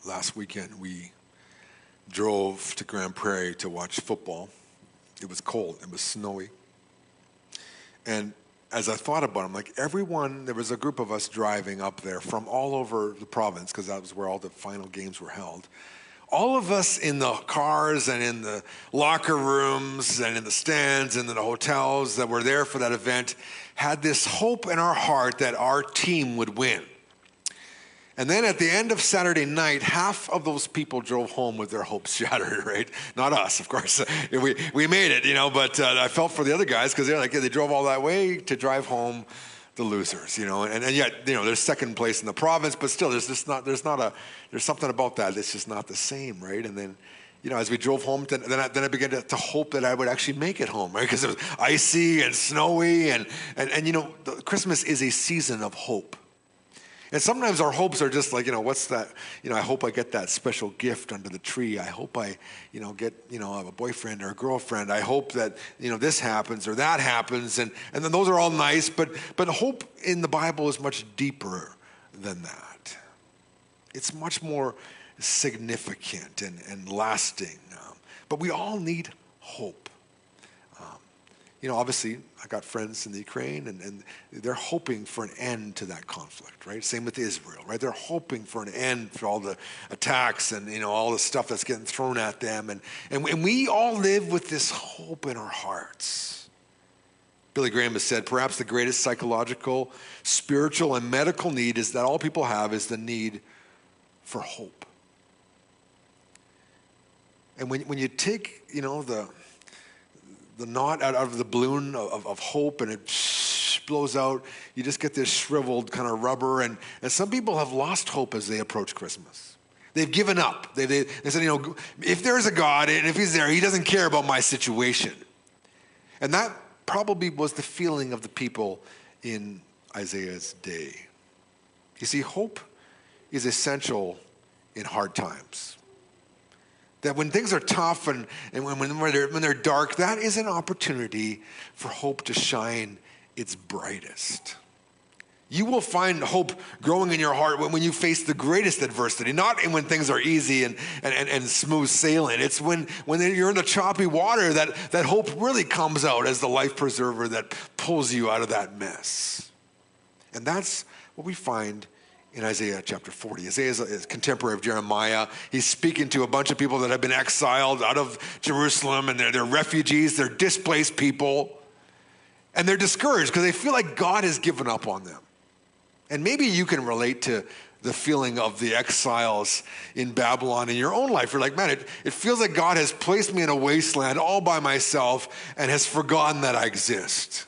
last weekend we drove to Grand Prairie to watch football. It was cold, it was snowy. And as I thought about it, I'm like, there was a group of us driving up there from all over the province, because that was where all the final games were held. All of us in the cars and in the locker rooms and in the stands and in the hotels that were there for that event had this hope in our heart that our team would win. And then at the end of Saturday night, half of those people drove home with their hopes shattered, right? Not us, of course. We made it, but I felt for the other guys, because they drove all that way to drive home the losers, and yet, they're second place in the province, but still there's something about that that's just not the same, right? And then, as we drove home, then I began to hope that I would actually make it home, right? Because it was icy and snowy, and Christmas is a season of hope. And sometimes our hopes are just like, what's that? I hope I get that special gift under the tree. I hope I, get, a boyfriend or a girlfriend. I hope that, this happens or that happens. And then those are all nice, but hope in the Bible is much deeper than that. It's much more significant and lasting. But we all need hope. Obviously, I got friends in the Ukraine, and they're hoping for an end to that conflict, right? Same with Israel, right? They're hoping for an end for all the attacks and, all the stuff that's getting thrown at them. And we all live with this hope in our hearts. Billy Graham has said, perhaps the greatest psychological, spiritual, and medical need is that all people have is the need for hope. And when you take, the knot out of the balloon of hope, and it blows out, you just get this shriveled kind of rubber. And some people have lost hope as they approach Christmas. They've given up. They said, if there is a God, and if he's there, he doesn't care about my situation. And that probably was the feeling of the people in Isaiah's day. You see, hope is essential in hard times. That when things are tough and when they're dark, that is an opportunity for hope to shine its brightest. You will find hope growing in your heart when you face the greatest adversity, not when things are easy and smooth sailing. It's when you're in the choppy water that hope really comes out as the life preserver that pulls you out of that mess. And that's what we find in Isaiah chapter 40. Isaiah is a contemporary of Jeremiah. He's speaking to a bunch of people that have been exiled out of Jerusalem, and they're refugees, they're displaced people, and they're discouraged because they feel like God has given up on them. And maybe you can relate to the feeling of the exiles in Babylon in your own life. You're like, man, it feels like God has placed me in a wasteland all by myself and has forgotten that I exist.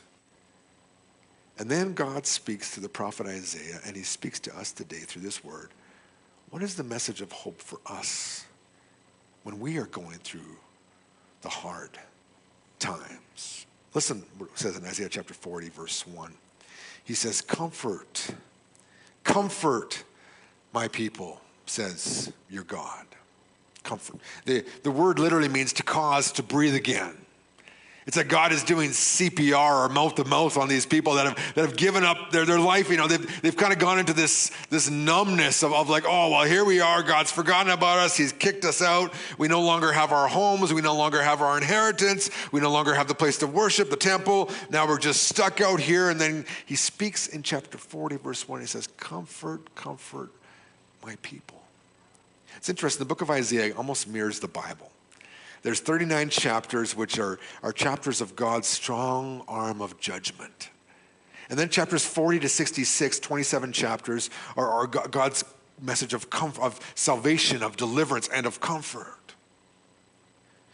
And then God speaks to the prophet Isaiah, and he speaks to us today through this word. What is the message of hope for us when we are going through the hard times? Listen what it says in Isaiah chapter 40, verse 1. He says, comfort my people, says your God. Comfort. The word literally means to cause to breathe again. It's like God is doing CPR or mouth-to-mouth on these people that have given up their life. They've kind of gone into this numbness of like, oh, well, here we are. God's forgotten about us. He's kicked us out. We no longer have our homes. We no longer have our inheritance. We no longer have the place to worship, the temple. Now we're just stuck out here. And then he speaks in chapter 40, verse 1. He says, comfort my people. It's interesting. The book of Isaiah almost mirrors the Bible. There's 39 chapters, which are chapters of God's strong arm of judgment. And then chapters 40 to 66, 27 chapters, are God's message of salvation, of deliverance, and of comfort.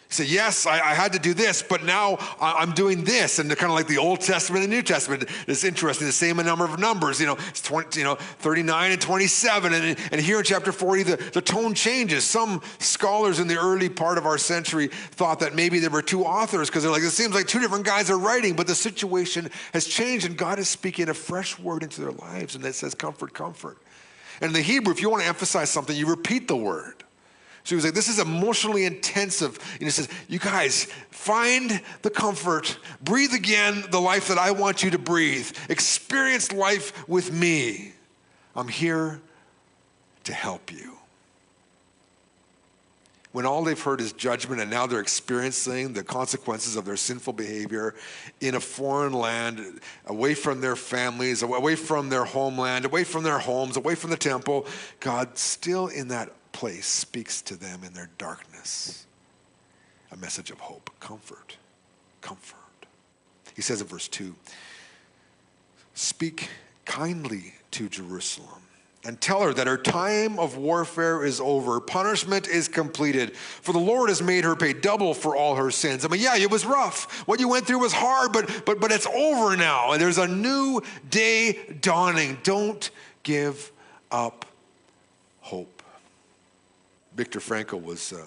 You say, yes, I had to do this, but now I'm doing this. And they're kind of like the Old Testament and the New Testament. It's interesting, the same number of numbers, it's 39 and 27. And here in chapter 40, the tone changes. Some scholars in the early part of our century thought that maybe there were two authors, because they're like, it seems like two different guys are writing, but the situation has changed, and God is speaking a fresh word into their lives, and it says, comfort. And in the Hebrew, if you want to emphasize something, you repeat the word. So he was like, this is emotionally intensive. And he says, you guys, find the comfort. Breathe again the life that I want you to breathe. Experience life with me. I'm here to help you. when all they've heard is judgment and now they're experiencing the consequences of their sinful behavior in a foreign land, away from their families, away from their homeland, away from their homes, away from the temple, God still in that place speaks to them in their darkness. A message of hope, comfort. He says in verse 2, speak kindly to Jerusalem and tell her that her time of warfare is over. Punishment is completed, for the Lord has made her pay double for all her sins. I mean, yeah, it was rough. What you went through was hard, but it's over now, and there's a new day dawning. Don't give up hope. Viktor Frankl was a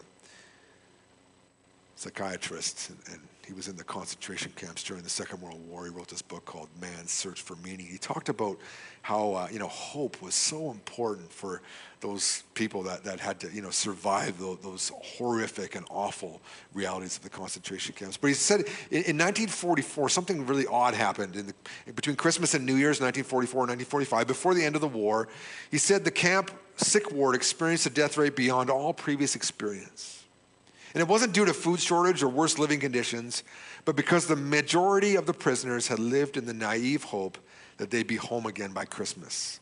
psychiatrist, and he was in the concentration camps during the Second World War. He wrote this book called Man's Search for Meaning. He talked about how hope was so important for those people that had to survive those horrific and awful realities of the concentration camps. But he said in 1944 something really odd happened between Christmas and New Year's 1944 and 1945. Before the end of the war, he said the camp sick ward experienced a death rate beyond all previous experience. And it wasn't due to food shortage or worse living conditions, but because the majority of the prisoners had lived in the naive hope that they'd be home again by Christmas.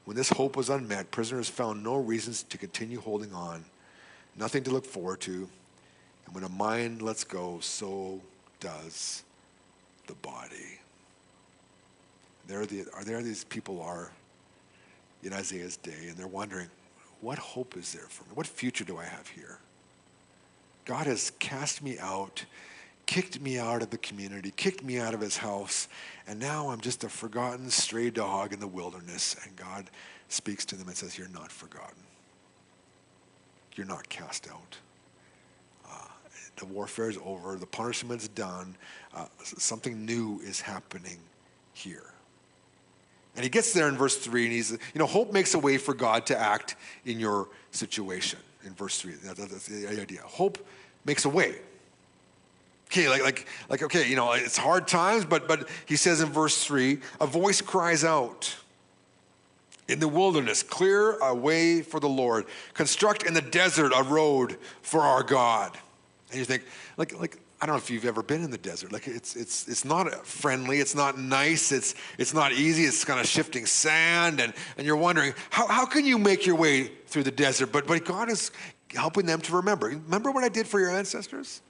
When this hope was unmet, prisoners found no reasons to continue holding on, nothing to look forward to. And when a mind lets go, so does the body. There these people are in Isaiah's day, and they're wondering, what hope is there for me? What future do I have here? God has cast me out, kicked me out of the community, kicked me out of his house, and now I'm just a forgotten stray dog in the wilderness. And God speaks to them and says, you're not forgotten. You're not cast out. The warfare is over. The punishment's done. Something new is happening here. And he gets there in verse 3, and he's, hope makes a way for God to act in your situation. In verse 3, that's the idea. Hope makes a way. Okay, okay, it's hard times, but he says in verse 3, a voice cries out in the wilderness, clear a way for the Lord. Construct in the desert a road for our God. And you think, like I don't know if you've ever been in the desert. Like it's not friendly, it's not nice, it's not easy, it's kind of shifting sand, and you're wondering, how can you make your way through the desert? But God is helping them to remember. Remember what I did for your ancestors?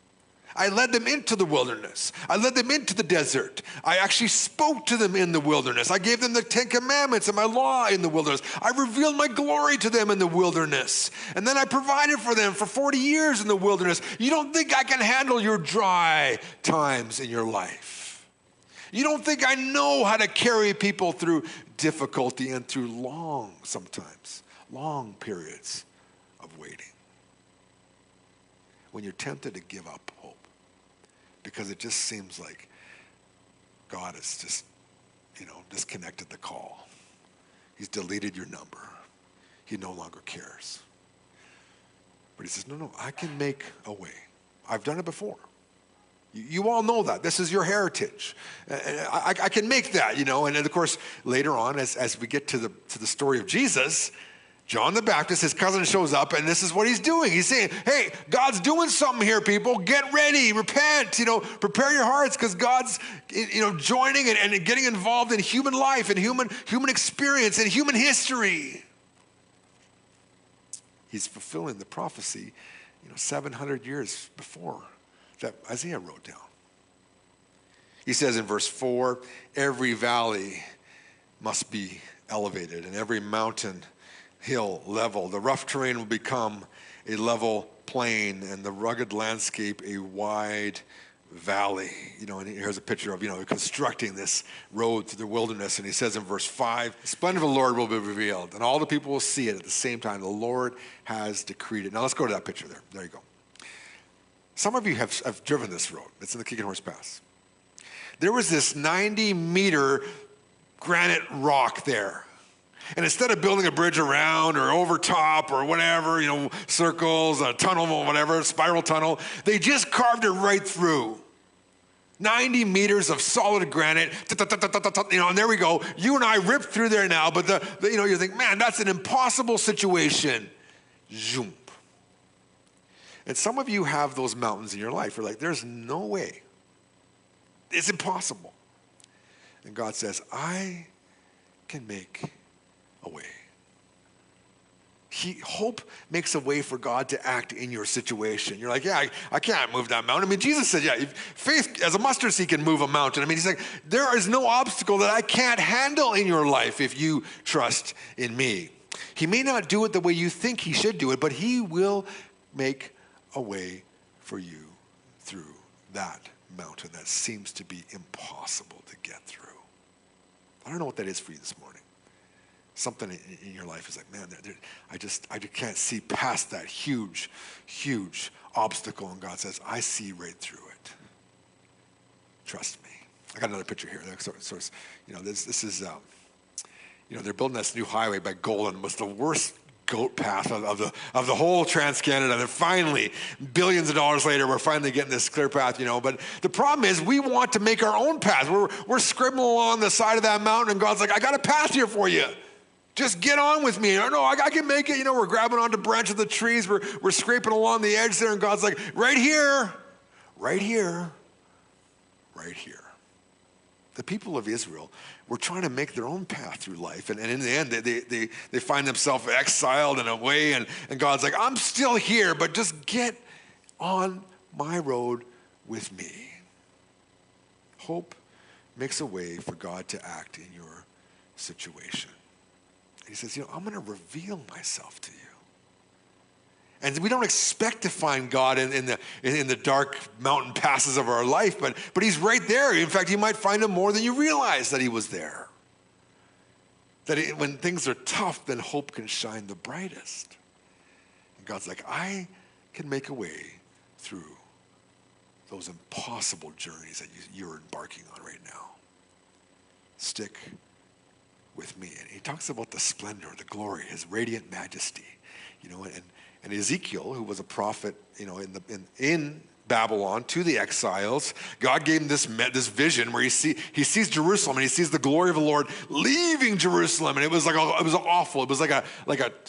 I led them into the wilderness. I led them into the desert. I actually spoke to them in the wilderness. I gave them the 10 Commandments and my law in the wilderness. I revealed my glory to them in the wilderness. And then I provided for them for 40 years in the wilderness. You don't think I can handle your dry times in your life? You don't think I know how to carry people through difficulty and through long periods of waiting? When you're tempted to give up hope, because it just seems like God has just, disconnected the call. He's deleted your number. He no longer cares. But he says, no, I can make a way. I've done it before. You all know that. This is your heritage. I can make that, And of course, later on, as we get to the story of Jesus, John the Baptist, his cousin, shows up, and this is what he's doing. He's saying, hey, God's doing something here, people. Get ready, repent, prepare your hearts, because God's, joining and getting involved in human life and human experience and human history. He's fulfilling the prophecy, 700 years before that Isaiah wrote down. He says in verse 4, every valley must be elevated, and every mountain hill level. The rough terrain will become a level plain, and the rugged landscape a wide valley. And here's a picture of, constructing this road through the wilderness. And he says in verse 5, the splendor of the Lord will be revealed, and all the people will see it at the same time. The Lord has decreed it. Now let's go to that picture there. There you go. Some of you have driven this road. It's in the Kicking Horse Pass. There was this 90-meter granite rock there. And instead of building a bridge around or over top or whatever, circles, a tunnel, whatever, spiral tunnel, they just carved it right through. 90 meters of solid granite, and there we go. You and I ripped through there now, but you think, man, that's an impossible situation. Zoom. And some of you have those mountains in your life. You're like, there's no way. It's impossible. And God says, I can make a way. Hope makes a way for God to act in your situation. You're like, yeah, I can't move that mountain. I mean, Jesus said, yeah, faith as a mustard seed can move a mountain. I mean, he's like, there is no obstacle that I can't handle in your life if you trust in me. He may not do it the way you think he should do it, but he will make a way for you through that mountain that seems to be impossible to get through. I don't know what that is for you this morning. Something in your life is like, man, I just can't see past that huge, huge obstacle. And God says, I see right through it. Trust me. I got another picture here. This is, they're building this new highway by Golden. It was the worst goat path of the whole Trans-Canada. They're finally, billions of dollars later, we're finally getting this clear path, But the problem is we want to make our own path. We're scribbling along the side of that mountain, and God's like, I got a path here for you. Just get on with me. No, I can make it. We're grabbing onto branches of the trees. We're scraping along the edge there, and God's like, right here, right here, right here. The people of Israel were trying to make their own path through life. And in the end, they find themselves exiled and away. And God's like, I'm still here, but just get on my road with me. Hope makes a way for God to act in your situation. He says, I'm going to reveal myself to you. And we don't expect to find God in the dark mountain passes of our life, but he's right there. In fact, you might find him more than you realize that he was there. When things are tough, then hope can shine the brightest. And God's like, I can make a way through those impossible journeys that you're embarking on right now. Stick with me. And he talks about the splendor, the glory, his radiant majesty, and Ezekiel, who was a prophet, in Babylon to the exiles, God gave him this vision where he sees Jerusalem and he sees the glory of the Lord leaving Jerusalem, and it was awful. It was like a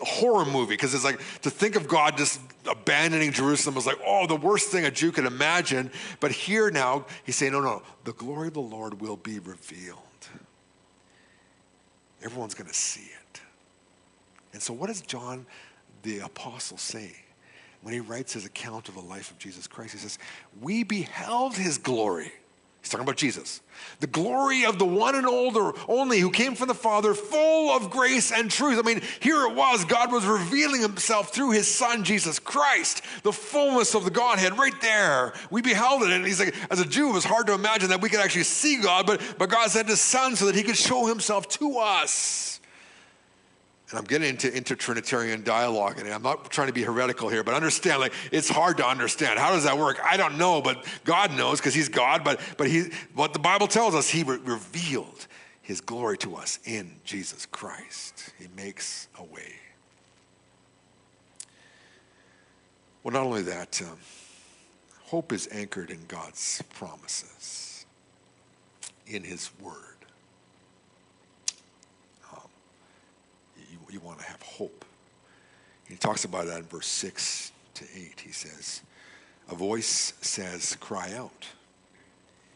horror movie, because it's like, to think of God just abandoning Jerusalem was like, the worst thing a Jew could imagine. But here now he's saying, no, the glory of the Lord will be revealed. Everyone's going to see it. And so what does John the apostle say when he writes his account of the life of Jesus Christ? He says, we beheld his glory. He's talking about Jesus. The glory of the one and only who came from the Father, full of grace and truth. I mean, here it was. God was revealing himself through his son, Jesus Christ, the fullness of the Godhead right there. We beheld it. And he's like, as a Jew, it was hard to imagine that we could actually see God, but God sent his son so that he could show himself to us. And I'm getting into Trinitarian dialogue, and I'm not trying to be heretical here, but understand, it's hard to understand. How does that work? I don't know, but God knows, because he's God, but what the Bible tells us, he revealed his glory to us in Jesus Christ. He makes a way. Well, not only that, hope is anchored in God's promises, in his word. You want to have hope. He talks about that in verse 6 to 8. He says, a voice says, cry out.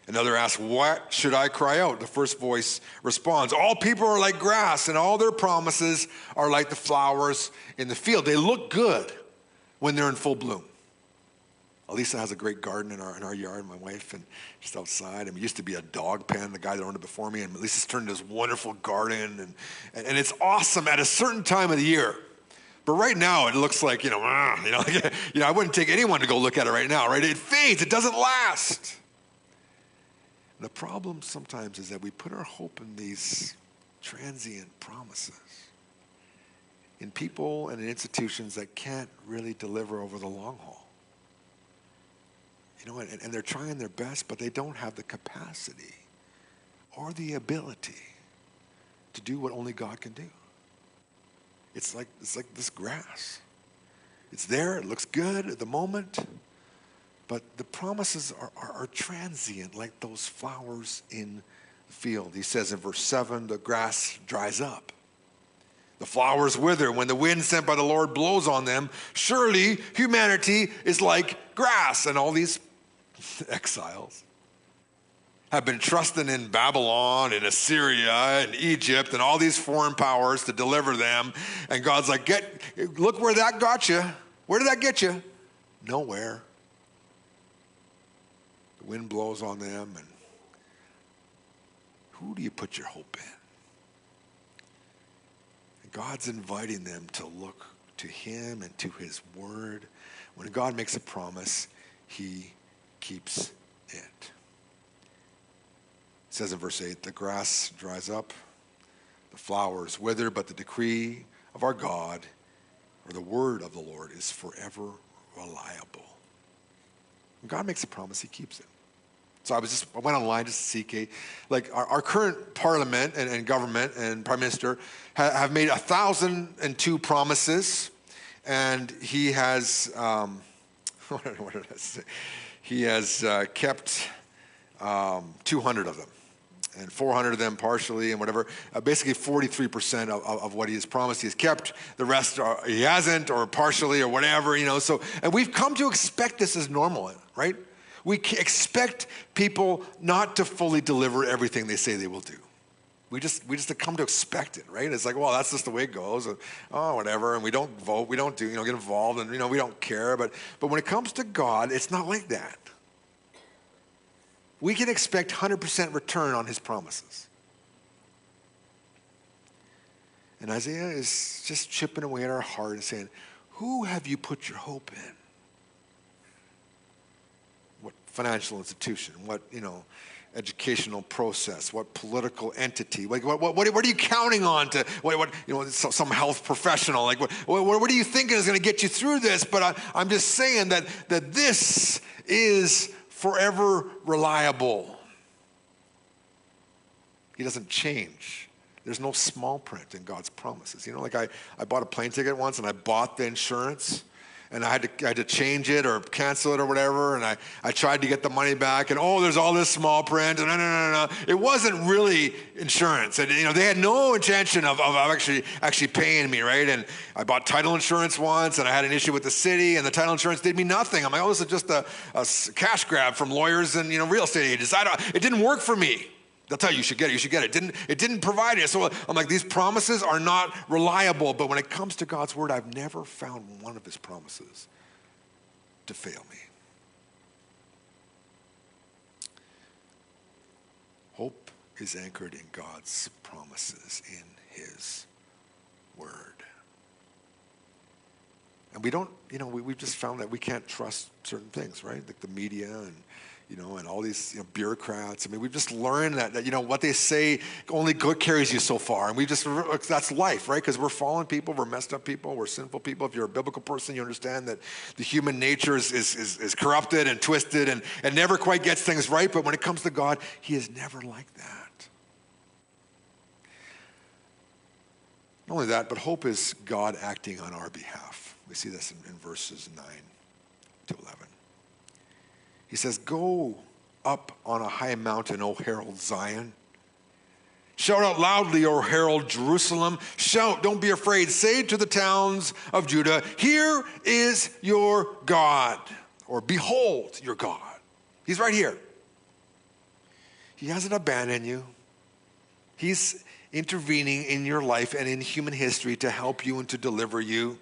Another asks, what should I cry out? The first voice responds, all people are like grass, and all their promises are like the flowers in the field. They look good when they're in full bloom. Elisa has a great garden in our yard, my wife, and just outside. It used to be a dog pen, the guy that owned it before me, and Elisa's turned into this wonderful garden, and it's awesome at a certain time of the year. But right now, it looks like, I wouldn't take anyone to go look at it right now, right? It fades, it doesn't last. And the problem sometimes is that we put our hope in these transient promises, in people and in institutions that can't really deliver over the long haul. And they're trying their best, but they don't have the capacity or the ability to do what only God can do. It's like this grass. It's there, it looks good at the moment, but the promises are transient, like those flowers in the field. He says in verse 7, the grass dries up. The flowers wither when the wind sent by the Lord blows on them. Surely humanity is like grass. And all these exiles have been trusting in Babylon and Assyria and Egypt and all these foreign powers to deliver them. And God's like, look where that got you. Where did that get you? Nowhere. The wind blows on them. And who do you put your hope in? And God's inviting them to look to him and to his word. When God makes a promise, he keeps it. It says in verse 8, the grass dries up, the flowers wither, but the decree of our God, or the word of the Lord, is forever reliable. When God makes a promise, he keeps it. So I went online just to see, like our current parliament and government and prime minister have made 1,002 promises, and he has, what did I say? He has kept 200 of them, and 400 of them partially, and whatever. Basically, 43% of what he has promised he has kept. The rest he hasn't, or partially, or whatever. So, and we've come to expect this as normal, right? We expect people not to fully deliver everything they say they will do. We just have come to expect it, right? It's like, well, that's just the way it goes. And, whatever. And we don't vote. We don't get involved, and we don't care. But when it comes to God, it's not like that. We can expect 100% return on his promises. And Isaiah is just chipping away at our heart and saying, who have you put your hope in? What financial institution? What, educational process? What political entity? Like, what are you counting on to, some health professional? Like, what are you thinking is going to get you through this? But I'm just saying that this is forever reliable. He doesn't change. There's no small print in God's promises. Like I bought a plane ticket once, and I bought the insurance, and I had to change it or cancel it or whatever, and I tried to get the money back, and there's all this small print, and no. It wasn't really insurance, and they had no intention of actually paying me, right? And I bought title insurance once, and I had an issue with the city, and the title insurance did me nothing. I'm like, this is just a cash grab from lawyers and real estate agents. It didn't work for me. They'll tell you, you should get it. It didn't provide it. So I'm like, these promises are not reliable. But when it comes to God's word, I've never found one of his promises to fail me. Hope is anchored in God's promises, in his word. And we don't, we've just found that we can't trust certain things, right? Like the media and all these bureaucrats. We've just learned that what they say only good carries you so far. And that's life, right? Because we're fallen people, we're messed up people, we're sinful people. If you're a biblical person, you understand that the human nature is corrupted and twisted and never quite gets things right. But when it comes to God, he is never like that. Not only that, but hope is God acting on our behalf. We see this in verses 9 to 11. He says, go up on a high mountain, O herald Zion. Shout out loudly, O herald Jerusalem. Shout, don't be afraid. Say to the towns of Judah, here is your God. Or behold your God. He's right here. He hasn't abandoned you. He's intervening in your life and in human history to help you and to deliver you.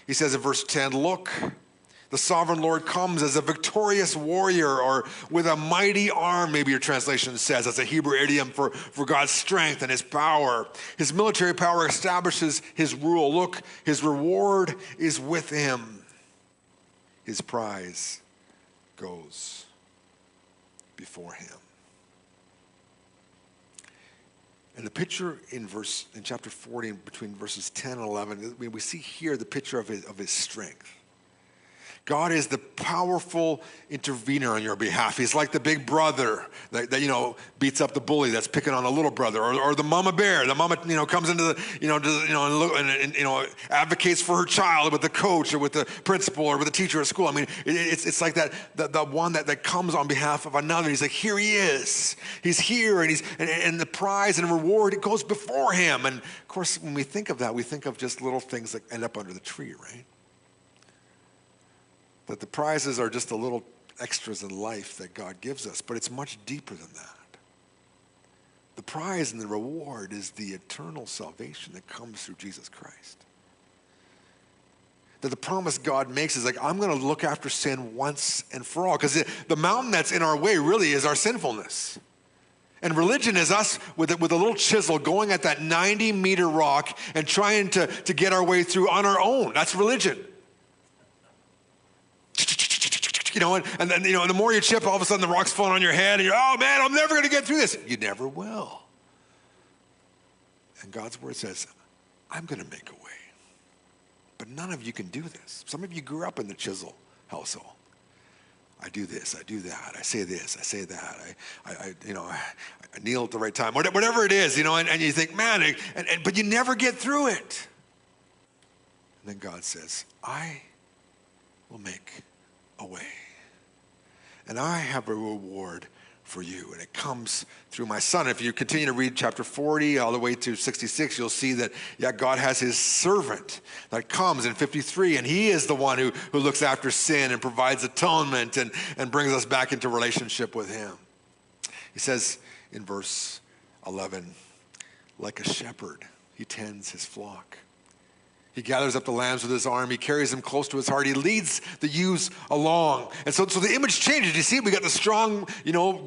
He says in verse 10, look, the sovereign Lord comes as a victorious warrior, or with a mighty arm, maybe your translation says. That's a Hebrew idiom for God's strength and his power. His military power establishes his rule. Look, his reward is with him. His prize goes before him. And the picture in chapter 40, between verses 10 and 11, we see here the picture of his strength. God is the powerful intervener on your behalf. He's like the big brother that beats up the bully that's picking on the little brother, or the mama bear. The mama comes into the advocates for her child with the coach or with the principal or with the teacher at school. I mean, it's like that the one that comes on behalf of another. He's like, here he is. He's here, and the prize and reward, it goes before him. And of course, when we think of that, we think of just little things that end up under the tree, right? That the prizes are just the little extras in life that God gives us, but it's much deeper than that. The prize and the reward is the eternal salvation that comes through Jesus Christ. That the promise God makes is like, I'm going to look after sin once and for all, because the mountain that's in our way really is our sinfulness. And religion is us with a little chisel going at that 90-meter rock and trying to get our way through on our own. That's religion. And then, the more you chip, all of a sudden the rock's falling on your head, and you're, oh man, I'm never going to get through this. You never will. And God's word says, I'm going to make a way. But none of you can do this. Some of you grew up in the chisel household. I do this, I do that, I say this, I say that, I kneel at the right time, whatever it is, and you think, man, but you never get through it. And then God says, I will make a way. And I have a reward for you. And it comes through my son. If you continue to read chapter 40 all the way to 66, you'll see that, God has his servant that comes in 53. And he is the one who looks after sin and provides atonement and brings us back into relationship with him. He says in verse 11, like a shepherd, he tends his flock. He gathers up the lambs with his arm. He carries them close to his heart. He leads the ewes along. And so the image changes. You see, we got the strong,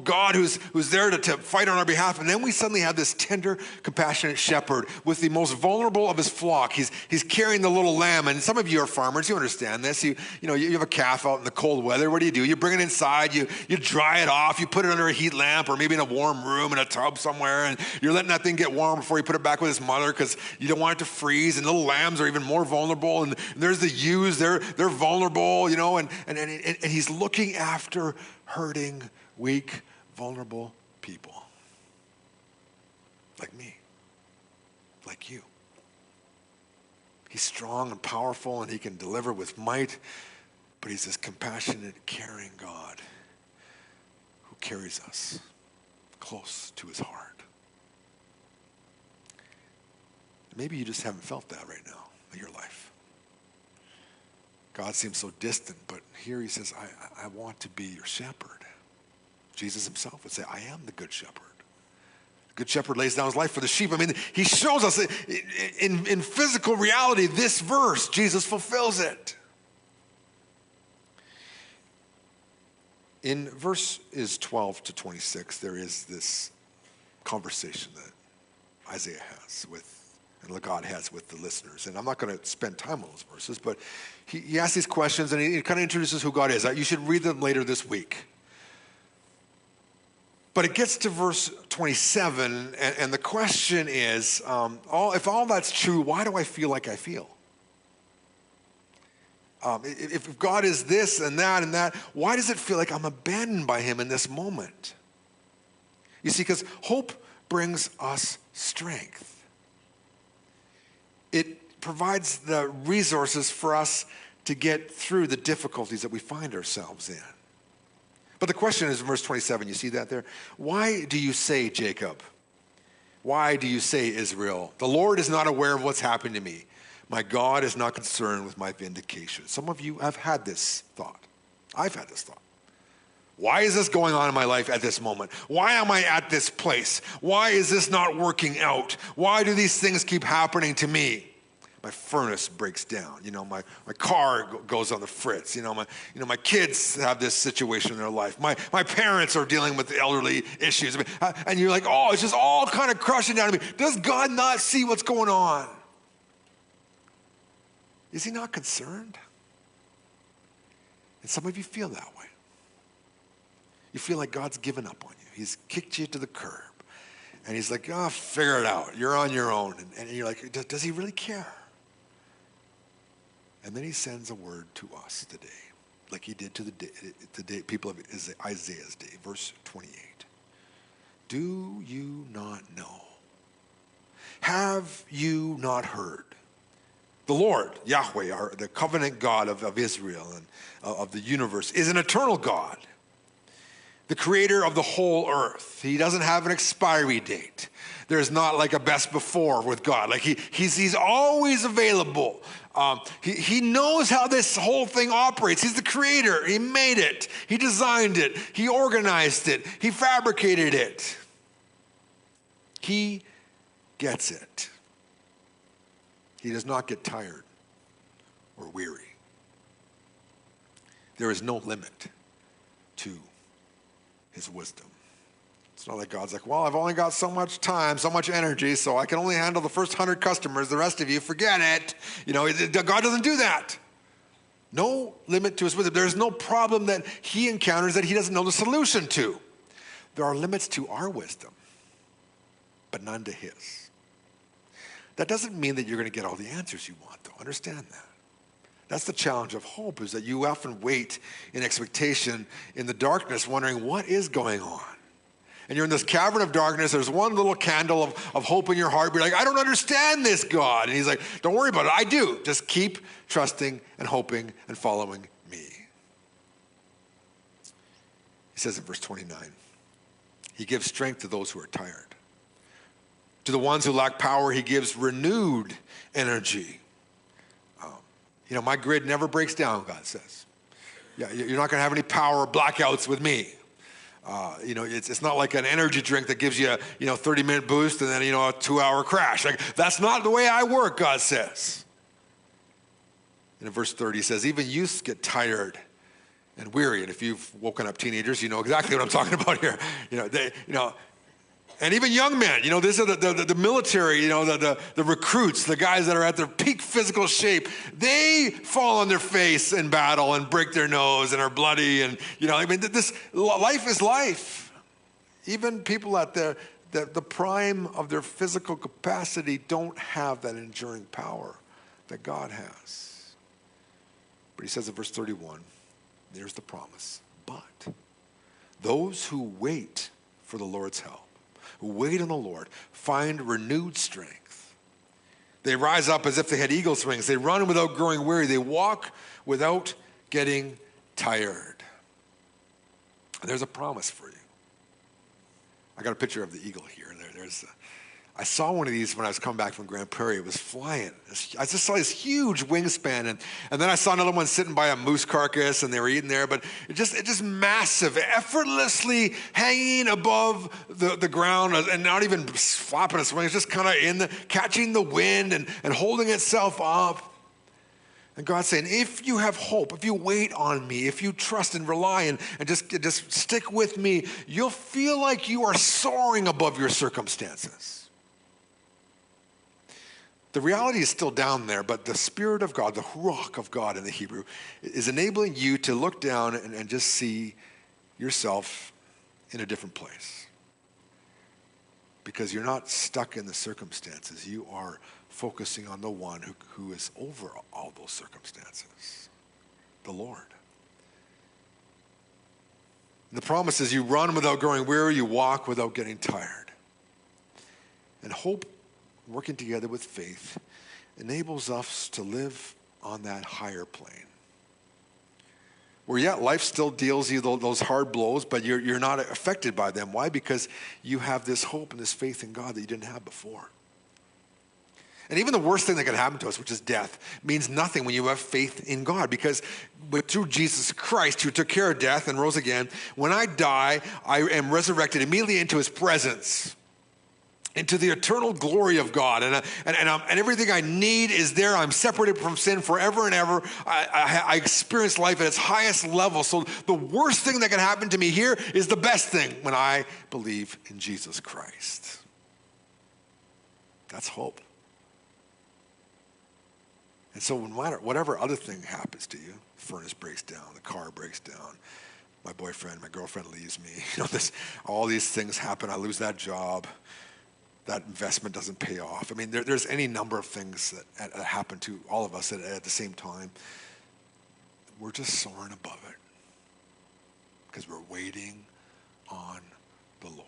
God who's there to fight on our behalf. And then we suddenly have this tender, compassionate shepherd with the most vulnerable of his flock. He's carrying the little lamb. And some of you are farmers. You understand this. You have a calf out in the cold weather. What do? You bring it inside. You dry it off. You put it under a heat lamp or maybe in a warm room in a tub somewhere. And you're letting that thing get warm before you put it back with its mother because you don't want it to freeze. And little lambs are even more vulnerable, and there's the ewes, they're vulnerable, and he's looking after hurting, weak, vulnerable people. Like me, like you. He's strong and powerful, and he can deliver with might, but he's this compassionate, caring God who carries us close to his heart. Maybe you just haven't felt that right now in your life. God seems so distant, but here he says, I want to be your shepherd. Jesus himself would say, I am the good shepherd. The good shepherd lays down his life for the sheep. I mean, he shows us in physical reality, this verse, Jesus fulfills it. In verses 12 to 26, there is this conversation that Isaiah has and God has with the listeners. And I'm not going to spend time on those verses, but he asks these questions and he kind of introduces who God is. You should read them later this week. But it gets to verse 27, and the question is, if all that's true, why do I feel like I feel? If God is this and that, why does it feel like I'm abandoned by him in this moment? You see, because hope brings us strength. It provides the resources for us to get through the difficulties that we find ourselves in. But the question is in verse 27, you see that there? Why do you say, Jacob? Why do you say, Israel? The Lord is not aware of what's happened to me. My God is not concerned with my vindication. Some of you have had this thought. I've had this thought. Why is this going on in my life at this moment? Why am I at this place? Why is this not working out? Why do these things keep happening to me? My furnace breaks down. My car goes on the fritz. My kids have this situation in their life. My parents are dealing with the elderly issues. And you're like, oh, it's just all kind of crushing down to me. Does God not see what's going on? Is he not concerned? And some of you feel that way. You feel like God's given up on you. He's kicked you to the curb. And he's like, oh, figure it out. You're on your own. And you're like, does he really care? And then he sends a word to us today. like he did to the people of Isaiah's day. Verse 28. Do you not know? Have you not heard? The Lord, Yahweh, the covenant God of Israel and of the universe, is an eternal God, the creator of the whole earth. He doesn't have an expiry date. There's not like a best before with God. Like he's always available. He knows how this whole thing operates. He's the creator. He made it. He designed it. He organized it. He fabricated it. He gets it. He does not get tired or weary. There is no limit to his wisdom. It's not like God's like, well, I've only got so much time, so much energy, so I can only handle the first 100 customers. The rest of you, forget it. God doesn't do that. No limit to his wisdom. There is no problem that he encounters that he doesn't know the solution to. There are limits to our wisdom, but none to his. That doesn't mean that you're going to get all the answers you want, though. Understand that. That's the challenge of hope, is that you often wait in expectation in the darkness, wondering what is going on. And you're in this cavern of darkness. There's one little candle of hope in your heart. You're like, I don't understand this, God. And he's like, don't worry about it. I do. Just keep trusting and hoping and following me. He says in verse 29, he gives strength to those who are tired. To the ones who lack power, he gives renewed energy. My grid never breaks down, God says. Yeah, you're not going to have any power blackouts with me. It's not like an energy drink that gives you a 30-minute boost and then a 2-hour crash. Like, that's not the way I work, God says. And in verse 30, he says, even youths get tired and weary. And if you've woken up teenagers, you know exactly what I'm talking about here. And even young men, this is the military, the recruits, the guys that are at their peak physical shape, they fall on their face in battle and break their nose and are bloody. And, this life is life. Even people at the prime of their physical capacity don't have that enduring power that God has. But he says in verse 31, there's the promise. But those who wait for the Lord's help, who wait on the Lord, find renewed strength. They rise up as if they had eagle's wings. They run without growing weary. They walk without getting tired. There's a promise for you. I got a picture of the eagle here. I saw one of these when I was coming back from Grand Prairie. It was flying. I just saw this huge wingspan, and then I saw another one sitting by a moose carcass, and they were eating there. But it just massive, effortlessly hanging above the ground, and not even flapping its wings, just kind of catching the wind and holding itself up. And God's saying, if you have hope, if you wait on me, if you trust and rely and just stick with me, you'll feel like you are soaring above your circumstances. The reality is still down there, but the Spirit of God, the Ruach of God in the Hebrew, is enabling you to look down and just see yourself in a different place. Because you're not stuck in the circumstances. You are focusing on the one who is over all those circumstances, the Lord. And the promise is you run without growing weary, you walk without getting tired. And hope, working together with faith, enables us to live on that higher plane. Where, life still deals you those hard blows, but you're not affected by them. Why? Because you have this hope and this faith in God that you didn't have before. And even the worst thing that can happen to us, which is death, means nothing when you have faith in God. Because through Jesus Christ, who took care of death and rose again, when I die, I am resurrected immediately into his presence, into the eternal glory of God. And everything I need is there. I'm separated from sin forever and ever. I experience life at its highest level. So the worst thing that can happen to me here is the best thing when I believe in Jesus Christ. That's hope. And so no matter whatever other thing happens to you, the furnace breaks down, the car breaks down, my boyfriend, my girlfriend leaves me, all these things happen. I lose that job. That investment doesn't pay off. I mean, there's any number of things that happen to all of us at the same time. we're just soaring above it because we're waiting on the Lord.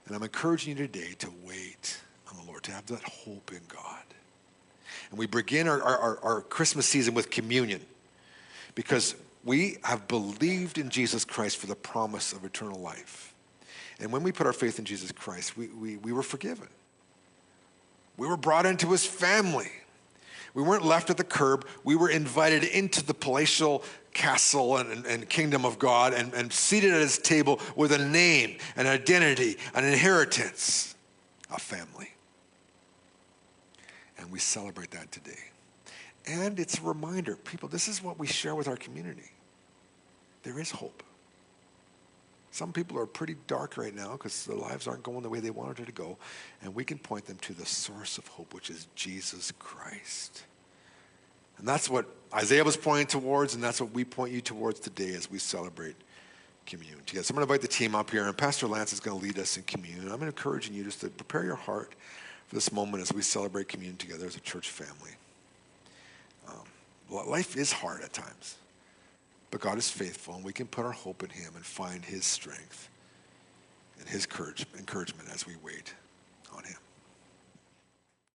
And I'm encouraging you today to wait on the Lord, to have that hope in God. And we begin our Christmas season with communion because we have believed in Jesus Christ for the promise of eternal life. And when we put our faith in Jesus Christ, we were forgiven. We were brought into his family. We weren't left at the curb. We were invited into the palatial castle and kingdom of God and seated at his table with a name, an identity, an inheritance, a family. And we celebrate that today. And it's a reminder, people, this is what we share with our community. There is hope. Some people are pretty dark right now because their lives aren't going the way they wanted it to go. And we can point them to the source of hope, which is Jesus Christ. And that's what Isaiah was pointing towards, and that's what we point you towards today as we celebrate communion together. So I'm going to invite the team up here, and Pastor Lance is going to lead us in communion. I'm encouraging you just to prepare your heart for this moment as we celebrate communion together as a church family. Life is hard at times, but God is faithful, and we can put our hope in him and find his strength and his encouragement as we wait on him.